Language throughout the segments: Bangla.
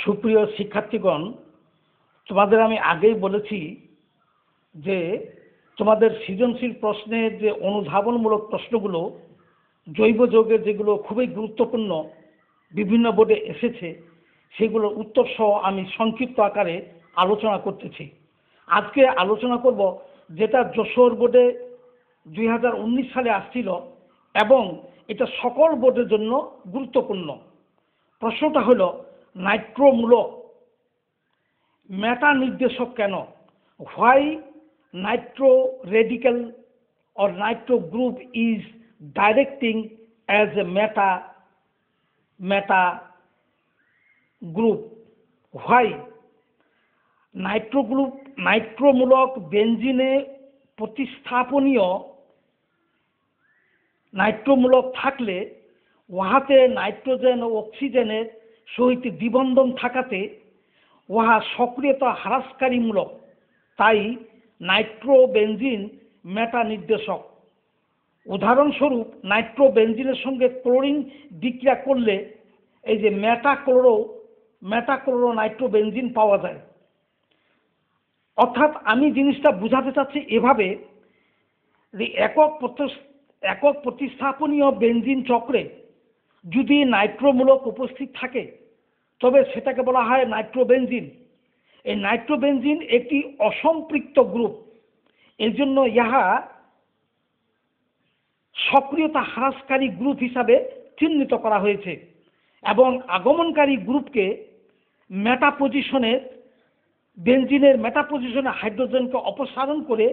সুপ্রিয় শিক্ষার্থীগণ, তোমাদের আমি আগেই বলেছি যে তোমাদের সৃজনশীল প্রশ্নের যে অনুধাবনমূলক প্রশ্নগুলো জৈব যৌগের যেগুলো খুবই গুরুত্বপূর্ণ বিভিন্ন বোর্ডে এসেছে সেগুলোর উত্তর সহ আমি সংক্ষিপ্ত আকারে আলোচনা করতেছি। আজকে আলোচনা করব যেটা যশোর বোর্ডে 2019 সালে আসছিল এবং এটা সকল বোর্ডের জন্য গুরুত্বপূর্ণ। প্রশ্নটা হলো নাইট্রোমূলক মেটা নির্দেশক কেন? Why Nitro radical or nitro group is directing as a meta group. Why? নাইট্রোমূলক বেনজিনে প্রতিস্থাপনীয় নাইট্রোমূলক থাকলে উহাতে নাইট্রোজেন ও অক্সিজেনের সহিত দ্বিবন্ধন থাকাতে উহা সক্রিয়তা হ্রাসকারীমূলক, তাই নাইট্রোবেনজিন মেটা নির্দেশক। উদাহরণস্বরূপ নাইট্রোবেনজিনের সঙ্গে ক্লোরিন বিক্রিয়া করলে এই যে মেটাক্লোরো নাইট্রোবেনজিন পাওয়া যায়। অর্থাৎ আমি জিনিসটা বুঝাতে চাচ্ছি এভাবে যে একক প্রতিস্থাপনীয় বেনজিন চক্রে যদি নাইট্রোমূলক উপস্থিত থাকে তবে সেটাকে বলা হয় নাইট্রোবেনজিন। এই নাইট্রোবেনজিন একটি অসম্পৃক্ত গ্রুপ, এর জন্য ইহা সক্রিয়তা হ্রাসকারী গ্রুপ হিসাবে চিহ্নিত করা হয়েছে এবং আগমনকারী গ্রুপকে বেনজিনের মেটা পজিশনে হাইড্রোজেনকে অপসারণ করে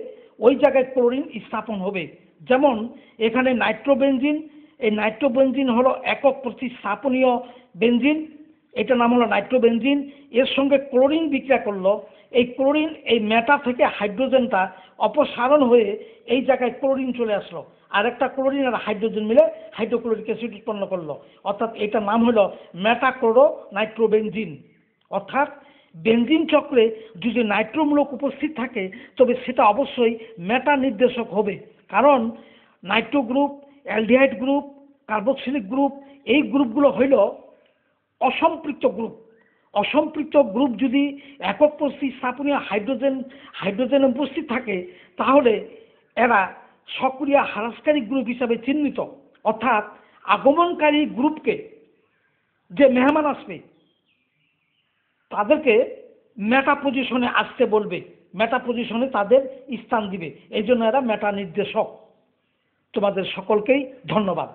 ওই জায়গায় ক্লোরিন স্থাপন হবে। যেমন এখানে নাইট্রোবেনজিন, এই নাইট্রোবেনজিন হলো একক প্রতিস্থাপনীয় বেনজিন, এটা নাম হলো নাইট্রোবেনজিন। এর সঙ্গে ক্লোরিন বিক্রিয়া করলো, এই ক্লোরিন এই মেটা থেকে হাইড্রোজেনটা অপসারণ হয়ে এই জায়গায় ক্লোরিন চলে আসলো, আর একটা ক্লোরিন আর হাইড্রোজেন মিলে হাইড্রোক্লোরিক অ্যাসিড উৎপন্ন করলো। অর্থাৎ এটার নাম হলো মেটাক্লোরো নাইট্রোবেনজিন। অর্থাৎ বেনজিন চক্রে যদি নাইট্রোমূলক উপস্থিত থাকে তবে সেটা অবশ্যই মেটা নির্দেশক হবে, কারণ Nitro group, aldehyde group, carboxylic group এই গ্রুপগুলো হইল অসম্পৃক্ত গ্রুপ। অসম্পৃক্ত গ্রুপ যদি একক প্রতিস্থাপনীয় হাইড্রোজেন উপস্থিত থাকে তাহলে এরা সক্রিয় হ্রাসকারী গ্রুপ হিসাবে চিহ্নিত। অর্থাৎ আগমনকারী গ্রুপকে যে মেহমান আসবে তাদেরকে মেটা পজিশনে আসতে বলবে, মেটা পজিশনে তাদের স্থান দিবে, এই জন্য এরা মেটা নির্দেশক। তোমাদের সকলকেই ধন্যবাদ।